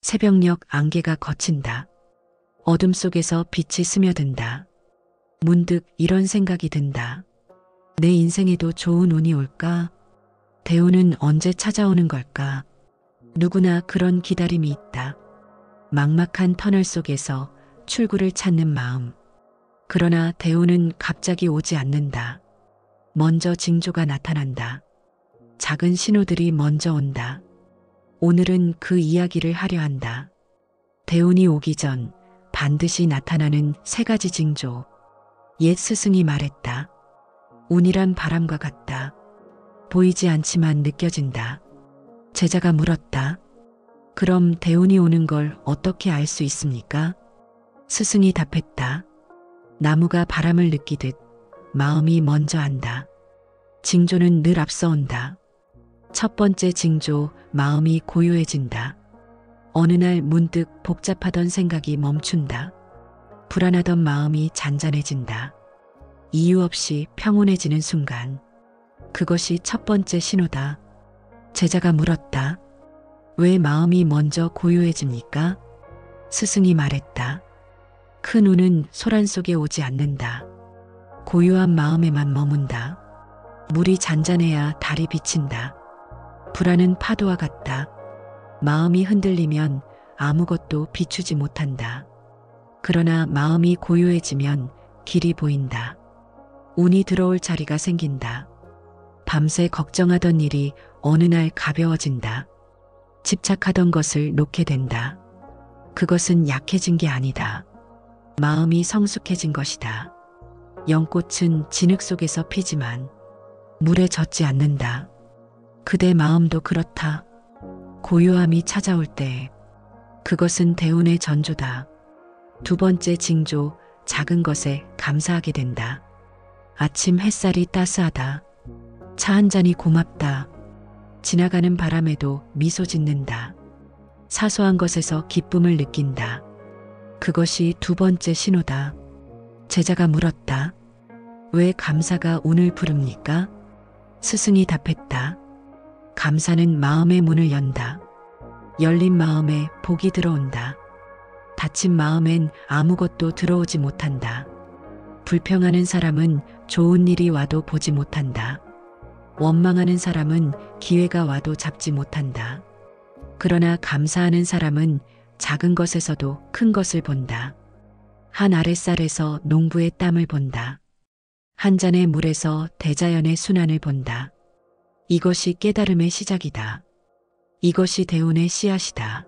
새벽녘 안개가 걷힌다. 어둠 속에서 빛이 스며든다. 문득 이런 생각이 든다. 내 인생에도 좋은 운이 올까? 대운은 언제 찾아오는 걸까? 누구나 그런 기다림이 있다. 막막한 터널 속에서 출구를 찾는 마음. 그러나 대운은 갑자기 오지 않는다. 먼저 징조가 나타난다. 작은 신호들이 먼저 온다. 오늘은 그 이야기를 하려 한다. 대운이 오기 전 반드시 나타나는 세 가지 징조. 옛 스승이 말했다. 운이란 바람과 같다. 보이지 않지만 느껴진다. 제자가 물었다. 그럼 대운이 오는 걸 어떻게 알 수 있습니까? 스승이 답했다. 나무가 바람을 느끼듯 마음이 먼저 안다. 징조는 늘 앞서온다. 첫 번째 징조, 마음이 고요해진다. 어느 날 문득 복잡하던 생각이 멈춘다. 불안하던 마음이 잔잔해진다. 이유 없이 평온해지는 순간. 그것이 첫 번째 신호다. 제자가 물었다. 왜 마음이 먼저 고요해집니까? 스승이 말했다. 큰 운은 소란 속에 오지 않는다. 고요한 마음에만 머문다. 물이 잔잔해야 달이 비친다. 불안은 파도와 같다. 마음이 흔들리면 아무것도 비추지 못한다. 그러나 마음이 고요해지면 길이 보인다. 운이 들어올 자리가 생긴다. 밤새 걱정하던 일이 어느 날 가벼워진다. 집착하던 것을 놓게 된다. 그것은 약해진 게 아니다. 마음이 성숙해진 것이다. 연꽃은 진흙 속에서 피지만 물에 젖지 않는다. 그대 마음도 그렇다. 고요함이 찾아올 때 그것은 대운의 전조다. 두 번째 징조, 작은 것에 감사하게 된다. 아침 햇살이 따스하다. 차 한 잔이 고맙다. 지나가는 바람에도 미소 짓는다. 사소한 것에서 기쁨을 느낀다. 그것이 두 번째 신호다. 제자가 물었다. 왜 감사가 운을 부릅니까? 스승이 답했다. 감사는 마음의 문을 연다. 열린 마음에 복이 들어온다. 닫힌 마음엔 아무것도 들어오지 못한다. 불평하는 사람은 좋은 일이 와도 보지 못한다. 원망하는 사람은 기회가 와도 잡지 못한다. 그러나 감사하는 사람은 작은 것에서도 큰 것을 본다. 한 아랫살에서 농부의 땀을 본다. 한 잔의 물에서 대자연의 순환을 본다. 이것이 깨달음의 시작이다. 이것이 대운의 씨앗이다.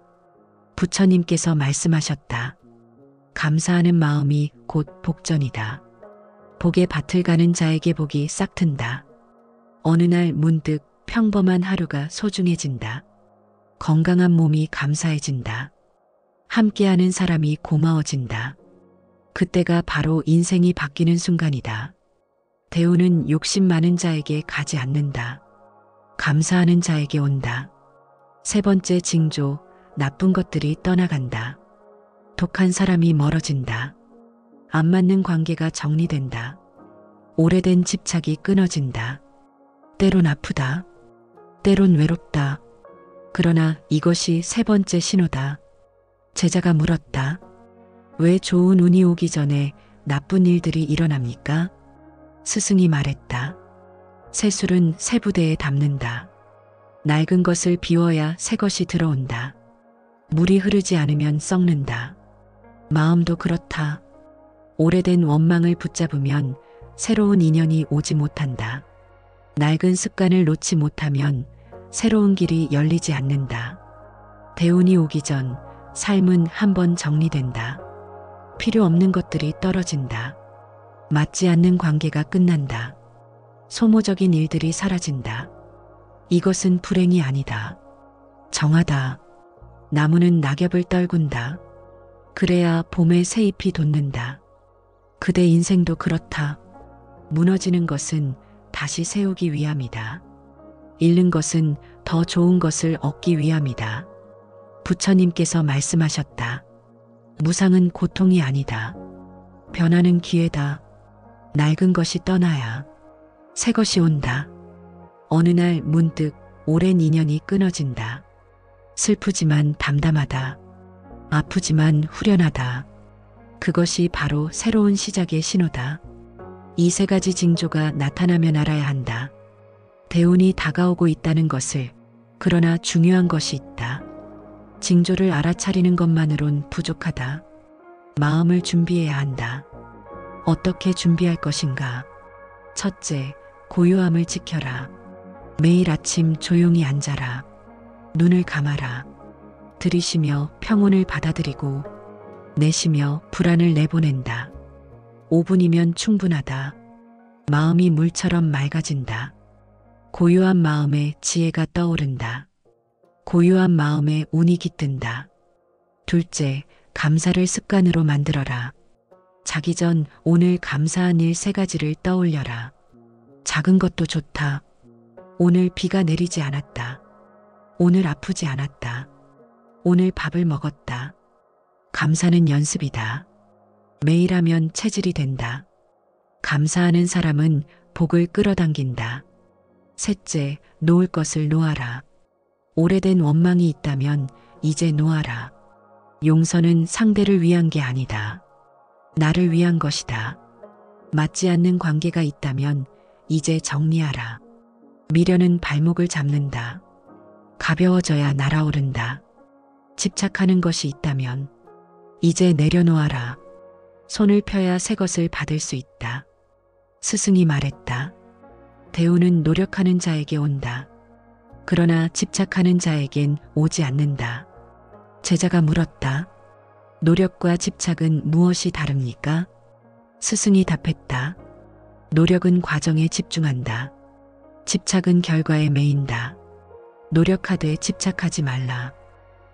부처님께서 말씀하셨다. 감사하는 마음이 곧 복전이다. 복의 밭을 가는 자에게 복이 싹튼다. 어느 날 문득 평범한 하루가 소중해진다. 건강한 몸이 감사해진다. 함께하는 사람이 고마워진다. 그때가 바로 인생이 바뀌는 순간이다. 대운은 욕심 많은 자에게 가지 않는다. 감사하는 자에게 온다. 세 번째 징조, 나쁜 것들이 떠나간다. 독한 사람이 멀어진다. 안 맞는 관계가 정리된다. 오래된 집착이 끊어진다. 때론 아프다. 때론 외롭다. 그러나 이것이 세 번째 신호다. 제자가 물었다. 왜 좋은 운이 오기 전에 나쁜 일들이 일어납니까? 스승이 말했다. 새술은 새 부대에 담는다. 낡은 것을 비워야 새 것이 들어온다. 물이 흐르지 않으면 썩는다. 마음도 그렇다. 오래된 원망을 붙잡으면 새로운 인연이 오지 못한다. 낡은 습관을 놓지 못하면 새로운 길이 열리지 않는다. 대운이 오기 전 삶은 한번 정리된다. 필요 없는 것들이 떨어진다. 맞지 않는 관계가 끝난다. 소모적인 일들이 사라진다. 이것은 불행이 아니다. 정하다. 나무는 낙엽을 떨군다. 그래야 봄에 새 잎이 돋는다. 그대 인생도 그렇다. 무너지는 것은 다시 세우기 위함이다. 잃는 것은 더 좋은 것을 얻기 위함이다. 부처님께서 말씀하셨다. 무상은 고통이 아니다. 변화는 기회다. 낡은 것이 떠나야 새 것이 온다. 어느 날 문득 오랜 인연이 끊어진다. 슬프지만 담담하다. 아프지만 후련하다. 그것이 바로 새로운 시작의 신호다. 이 세 가지 징조가 나타나면 알아야 한다. 대운이 다가오고 있다는 것을. 그러나 중요한 것이 있다. 징조를 알아차리는 것만으론 부족하다. 마음을 준비해야 한다. 어떻게 준비할 것인가? 첫째, 고요함을 지켜라. 매일 아침 조용히 앉아라. 눈을 감아라. 들이쉬며 평온을 받아들이고 내쉬며 불안을 내보낸다. 5분이면 충분하다. 마음이 물처럼 맑아진다. 고요한 마음에 지혜가 떠오른다. 고요한 마음에 운이 깃든다. 둘째, 감사를 습관으로 만들어라. 자기 전 오늘 감사한 일 3가지를 떠올려라. 작은 것도 좋다. 오늘 비가 내리지 않았다. 오늘 아프지 않았다. 오늘 밥을 먹었다. 감사는 연습이다. 매일 하면 체질이 된다. 감사하는 사람은 복을 끌어당긴다. 셋째, 놓을 것을 놓아라. 오래된 원망이 있다면 이제 놓아라. 용서는 상대를 위한 게 아니다. 나를 위한 것이다. 맞지 않는 관계가 있다면 이제 정리하라. 미련은 발목을 잡는다. 가벼워져야 날아오른다. 집착하는 것이 있다면 이제 내려놓아라. 손을 펴야 새 것을 받을 수 있다. 스승이 말했다. 대우는 노력하는 자에게 온다. 그러나 집착하는 자에겐 오지 않는다. 제자가 물었다. 노력과 집착은 무엇이 다릅니까? 스승이 답했다. 노력은 과정에 집중한다. 집착은 결과에 매인다. 노력하되 집착하지 말라.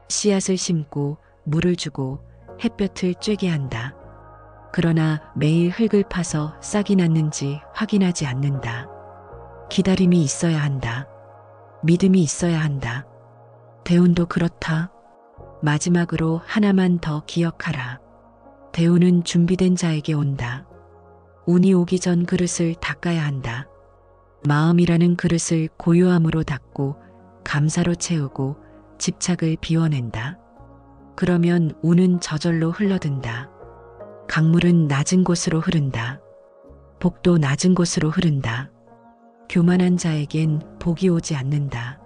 씨앗을 심고 물을 주고 햇볕을 쬐게 한다. 그러나 매일 흙을 파서 싹이 났는지 확인하지 않는다. 기다림이 있어야 한다. 믿음이 있어야 한다. 대운도 그렇다. 마지막으로 하나만 더 기억하라. 대운은 준비된 자에게 온다. 운이 오기 전 그릇을 닦아야 한다. 마음이라는 그릇을 고요함으로 닦고 감사로 채우고 집착을 비워낸다. 그러면 운은 저절로 흘러든다. 강물은 낮은 곳으로 흐른다. 복도 낮은 곳으로 흐른다. 교만한 자에겐 복이 오지 않는다.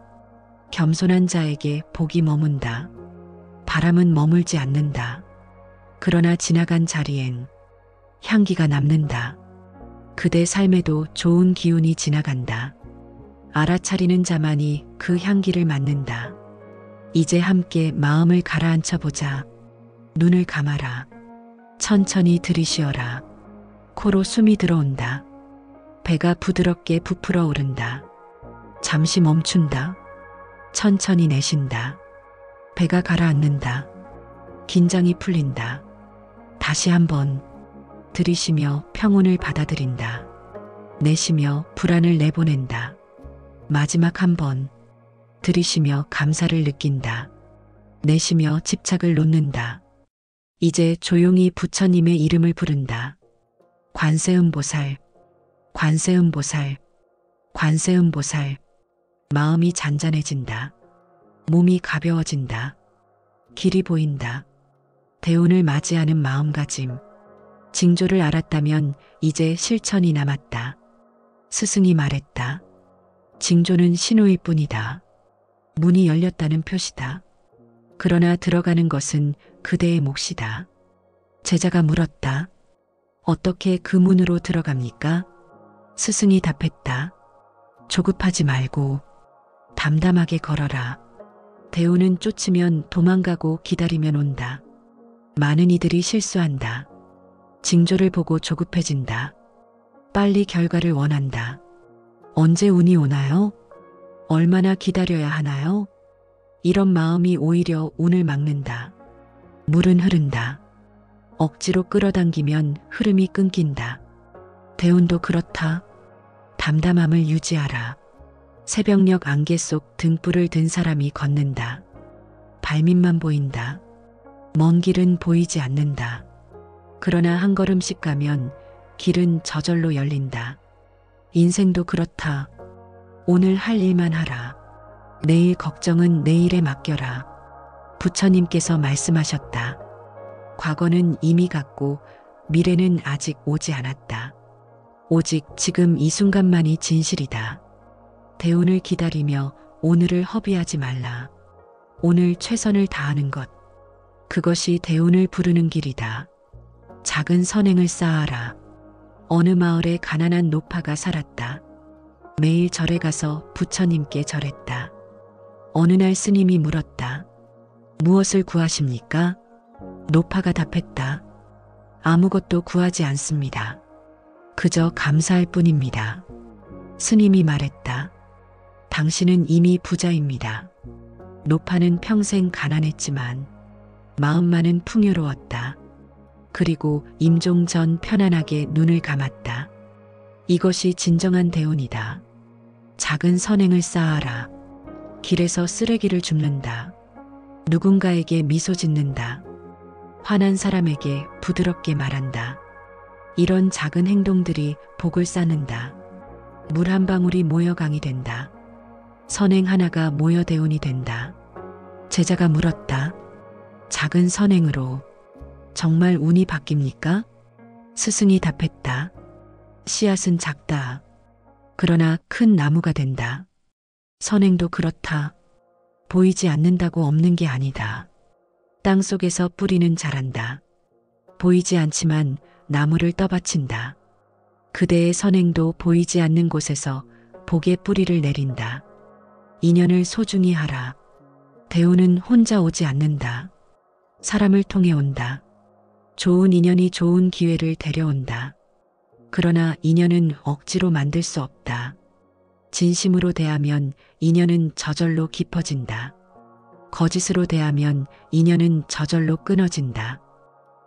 겸손한 자에게 복이 머문다. 바람은 머물지 않는다. 그러나 지나간 자리엔 향기가 남는다. 그대 삶에도 좋은 기운이 지나간다. 알아차리는 자만이 그 향기를 맡는다. 이제 함께 마음을 가라앉혀 보자. 눈을 감아라. 천천히 들이쉬어라. 코로 숨이 들어온다. 배가 부드럽게 부풀어 오른다. 잠시 멈춘다. 천천히 내쉰다. 배가 가라앉는다. 긴장이 풀린다. 다시 한번 들이쉬며 평온을 받아들인다. 내쉬며 불안을 내보낸다. 마지막 한번 들이쉬며 감사를 느낀다. 내쉬며 집착을 놓는다. 이제 조용히 부처님의 이름을 부른다. 관세음보살, 관세음보살, 관세음보살. 마음이 잔잔해진다. 몸이 가벼워진다. 길이 보인다. 대운을 맞이하는 마음가짐. 징조를 알았다면 이제 실천이 남았다. 스승이 말했다. 징조는 신호일 뿐이다. 문이 열렸다는 표시다. 그러나 들어가는 것은 그대의 몫이다. 제자가 물었다. 어떻게 그 문으로 들어갑니까? 스승이 답했다. 조급하지 말고 담담하게 걸어라. 대우는 쫓으면 도망가고 기다리면 온다. 많은 이들이 실수한다. 징조를 보고 조급해진다. 빨리 결과를 원한다. 언제 운이 오나요? 얼마나 기다려야 하나요? 이런 마음이 오히려 운을 막는다. 물은 흐른다. 억지로 끌어당기면 흐름이 끊긴다. 대운도 그렇다. 담담함을 유지하라. 새벽녘 안개 속 등불을 든 사람이 걷는다. 발밑만 보인다. 먼 길은 보이지 않는다. 그러나 한 걸음씩 가면 길은 저절로 열린다. 인생도 그렇다. 오늘 할 일만 하라. 내일 걱정은 내일에 맡겨라. 부처님께서 말씀하셨다. 과거는 이미 갔고 미래는 아직 오지 않았다. 오직 지금 이 순간만이 진실이다. 대운을 기다리며 오늘을 허비하지 말라. 오늘 최선을 다하는 것. 그것이 대운을 부르는 길이다. 작은 선행을 쌓아라. 어느 마을에 가난한 노파가 살았다. 매일 절에 가서 부처님께 절했다. 어느 날 스님이 물었다. 무엇을 구하십니까? 노파가 답했다. 아무것도 구하지 않습니다. 그저 감사할 뿐입니다. 스님이 말했다. 당신은 이미 부자입니다. 노파는 평생 가난했지만 마음만은 풍요로웠다. 그리고 임종 전 편안하게 눈을 감았다. 이것이 진정한 대운이다. 작은 선행을 쌓아라. 길에서 쓰레기를 줍는다. 누군가에게 미소 짓는다. 화난 사람에게 부드럽게 말한다. 이런 작은 행동들이 복을 쌓는다. 물 한 방울이 모여 강이 된다. 선행 하나가 모여 대운이 된다. 제자가 물었다. 작은 선행으로 정말 운이 바뀝니까? 스승이 답했다. 씨앗은 작다. 그러나 큰 나무가 된다. 선행도 그렇다. 보이지 않는다고 없는 게 아니다. 땅 속에서 뿌리는 자란다. 보이지 않지만 나무를 떠받친다. 그대의 선행도 보이지 않는 곳에서 복의 뿌리를 내린다. 인연을 소중히 하라. 대운은 혼자 오지 않는다. 사람을 통해 온다. 좋은 인연이 좋은 기회를 데려온다. 그러나 인연은 억지로 만들 수 없다. 진심으로 대하면 인연은 저절로 깊어진다. 거짓으로 대하면 인연은 저절로 끊어진다.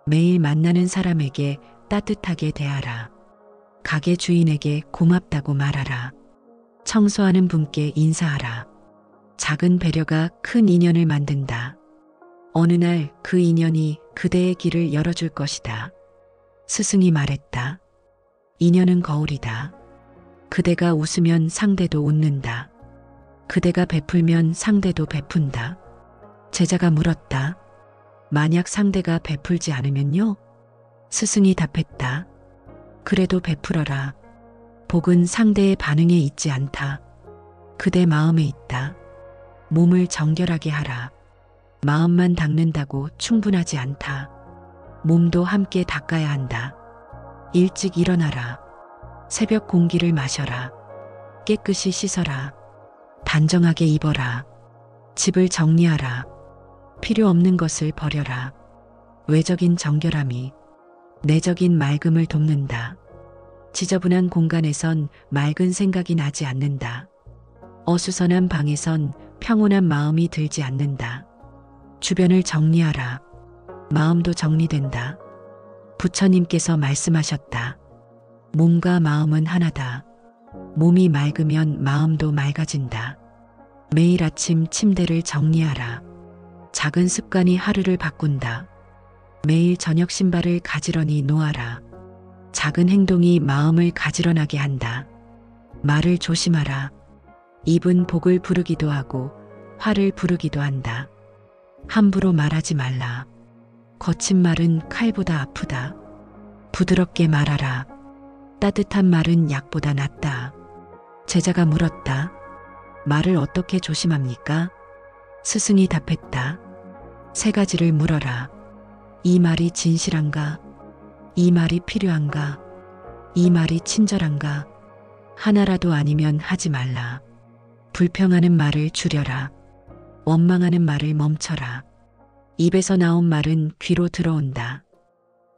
매일 만나는 사람에게 따뜻하게 대하라. 가게 주인에게 고맙다고 말하라. 청소하는 분께 인사하라. 작은 배려가 큰 인연을 만든다. 어느 날 그 인연이 그대의 길을 열어줄 것이다. 스승이 말했다. 인연은 거울이다. 그대가 웃으면 상대도 웃는다. 그대가 베풀면 상대도 베푼다. 제자가 물었다. 만약 상대가 베풀지 않으면요? 스승이 답했다. 그래도 베풀어라. 복은 상대의 반응에 있지 않다. 그대 마음에 있다. 몸을 정결하게 하라. 마음만 닦는다고 충분하지 않다. 몸도 함께 닦아야 한다. 일찍 일어나라. 새벽 공기를 마셔라. 깨끗이 씻어라. 단정하게 입어라. 집을 정리하라. 필요 없는 것을 버려라. 외적인 정결함이 내적인 맑음을 돕는다. 지저분한 공간에선 맑은 생각이 나지 않는다. 어수선한 방에선 평온한 마음이 들지 않는다. 주변을 정리하라. 마음도 정리된다. 부처님께서 말씀하셨다. 몸과 마음은 하나다. 몸이 맑으면 마음도 맑아진다. 매일 아침 침대를 정리하라. 작은 습관이 하루를 바꾼다. 매일 저녁 신발을 가지런히 놓아라. 작은 행동이 마음을 가지런하게 한다. 말을 조심하라. 입은 복을 부르기도 하고 화를 부르기도 한다. 함부로 말하지 말라. 거친 말은 칼보다 아프다. 부드럽게 말하라. 따뜻한 말은 약보다 낫다. 제자가 물었다. 말을 어떻게 조심합니까? 스승이 답했다. 세 가지를 물어라. 이 말이 진실한가? 이 말이 필요한가? 이 말이 친절한가? 하나라도 아니면 하지 말라. 불평하는 말을 줄여라. 원망하는 말을 멈춰라. 입에서 나온 말은 귀로 들어온다.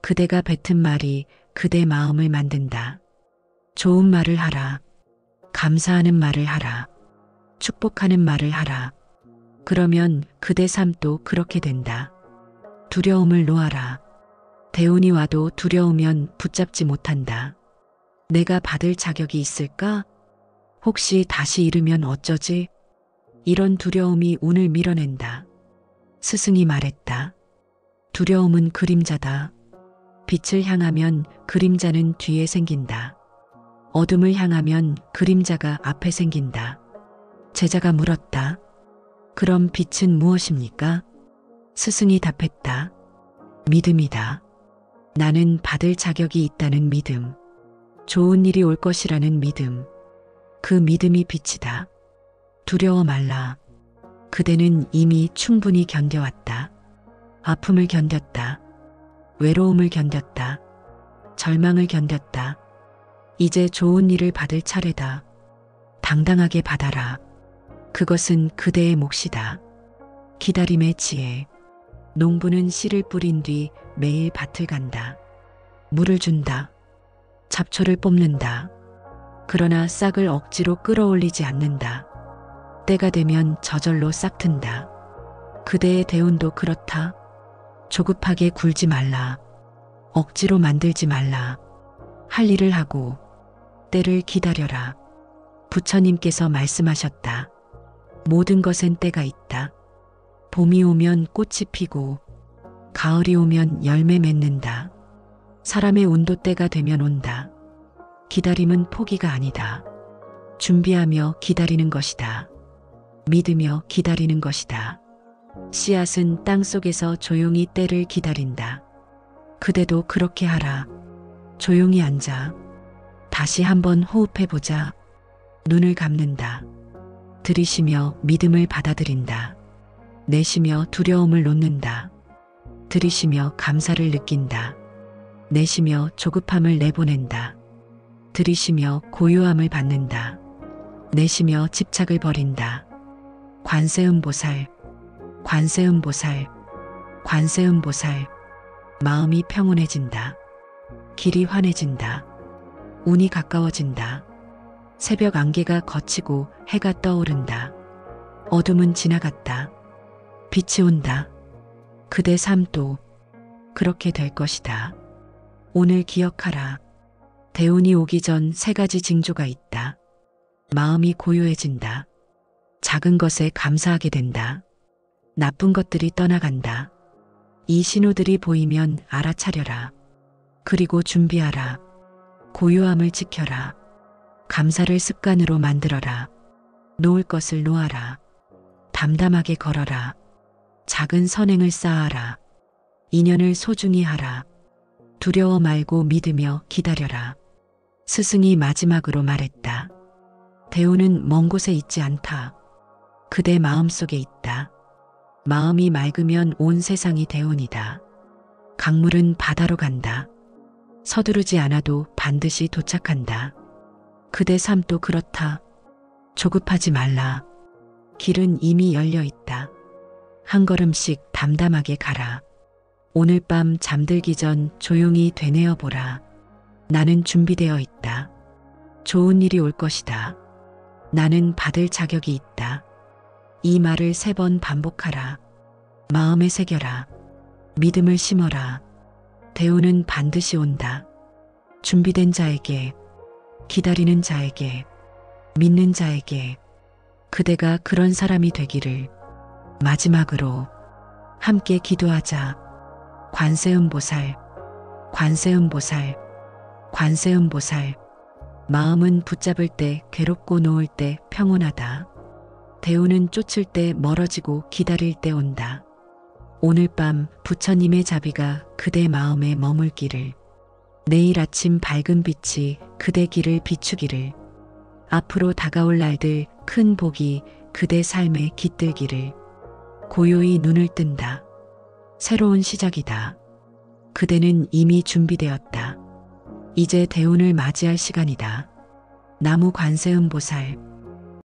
그대가 뱉은 말이 그대 마음을 만든다. 좋은 말을 하라. 감사하는 말을 하라. 축복하는 말을 하라. 그러면 그대 삶도 그렇게 된다. 두려움을 놓아라. 대운이 와도 두려우면 붙잡지 못한다. 내가 받을 자격이 있을까? 혹시 다시 잃으면 어쩌지? 이런 두려움이 운을 밀어낸다. 스승이 말했다. 두려움은 그림자다. 빛을 향하면 그림자는 뒤에 생긴다. 어둠을 향하면 그림자가 앞에 생긴다. 제자가 물었다. 그럼 빛은 무엇입니까? 스승이 답했다. 믿음이다. 나는 받을 자격이 있다는 믿음. 좋은 일이 올 것이라는 믿음. 그 믿음이 빛이다. 두려워 말라. 그대는 이미 충분히 견뎌왔다. 아픔을 견뎠다. 외로움을 견뎠다. 절망을 견뎠다. 이제 좋은 일을 받을 차례다. 당당하게 받아라. 그것은 그대의 몫이다. 기다림의 지혜. 농부는 씨를 뿌린 뒤 매일 밭을 간다. 물을 준다. 잡초를 뽑는다. 그러나 싹을 억지로 끌어올리지 않는다. 때가 되면 저절로 싹튼다. 그대의 대운도 그렇다. 조급하게 굴지 말라. 억지로 만들지 말라. 할 일을 하고 때를 기다려라. 부처님께서 말씀하셨다. 모든 것엔 때가 있다. 봄이 오면 꽃이 피고 가을이 오면 열매 맺는다. 사람의 운도 때가 되면 온다. 기다림은 포기가 아니다. 준비하며 기다리는 것이다. 믿으며 기다리는 것이다. 씨앗은 땅 속에서 조용히 때를 기다린다. 그대도 그렇게 하라. 조용히 앉아. 다시 한번 호흡해보자. 눈을 감는다. 들이쉬며 믿음을 받아들인다. 내쉬며 두려움을 놓는다. 들이쉬며 감사를 느낀다. 내쉬며 조급함을 내보낸다. 들이쉬며 고요함을 받는다. 내쉬며 집착을 버린다. 관세음보살, 관세음보살, 관세음보살. 마음이 평온해진다. 길이 환해진다. 운이 가까워진다. 새벽 안개가 걷히고 해가 떠오른다. 어둠은 지나갔다. 빛이 온다. 그대 삶도 그렇게 될 것이다. 오늘 기억하라. 대운이 오기 전 세 가지 징조가 있다. 마음이 고요해진다. 작은 것에 감사하게 된다. 나쁜 것들이 떠나간다. 이 신호들이 보이면 알아차려라. 그리고 준비하라. 고요함을 지켜라. 감사를 습관으로 만들어라. 놓을 것을 놓아라. 담담하게 걸어라. 작은 선행을 쌓아라. 인연을 소중히 하라. 두려워 말고 믿으며 기다려라. 스승이 마지막으로 말했다. 대운은 먼 곳에 있지 않다. 그대 마음속에 있다. 마음이 맑으면 온 세상이 대운이다. 강물은 바다로 간다. 서두르지 않아도 반드시 도착한다. 그대 삶도 그렇다. 조급하지 말라. 길은 이미 열려 있다. 한 걸음씩 담담하게 가라. 오늘 밤 잠들기 전 조용히 되뇌어 보라. 나는 준비되어 있다. 좋은 일이 올 것이다. 나는 받을 자격이 있다. 이 말을 3번 반복하라. 마음에 새겨라. 믿음을 심어라. 대운은 반드시 온다. 준비된 자에게, 기다리는 자에게, 믿는 자에게. 그대가 그런 사람이 되기를. 마지막으로 함께 기도하자. 관세음보살, 관세음보살, 관세음보살. 마음은 붙잡을 때 괴롭고 놓을 때 평온하다. 대운은 쫓을 때 멀어지고 기다릴 때 온다. 오늘 밤 부처님의 자비가 그대 마음에 머물기를. 내일 아침 밝은 빛이 그대 길을 비추기를. 앞으로 다가올 날들 큰 복이 그대 삶에 깃들기를. 고요히 눈을 뜬다. 새로운 시작이다. 그대는 이미 준비되었다. 이제 대운을 맞이할 시간이다. 나무 관세음보살,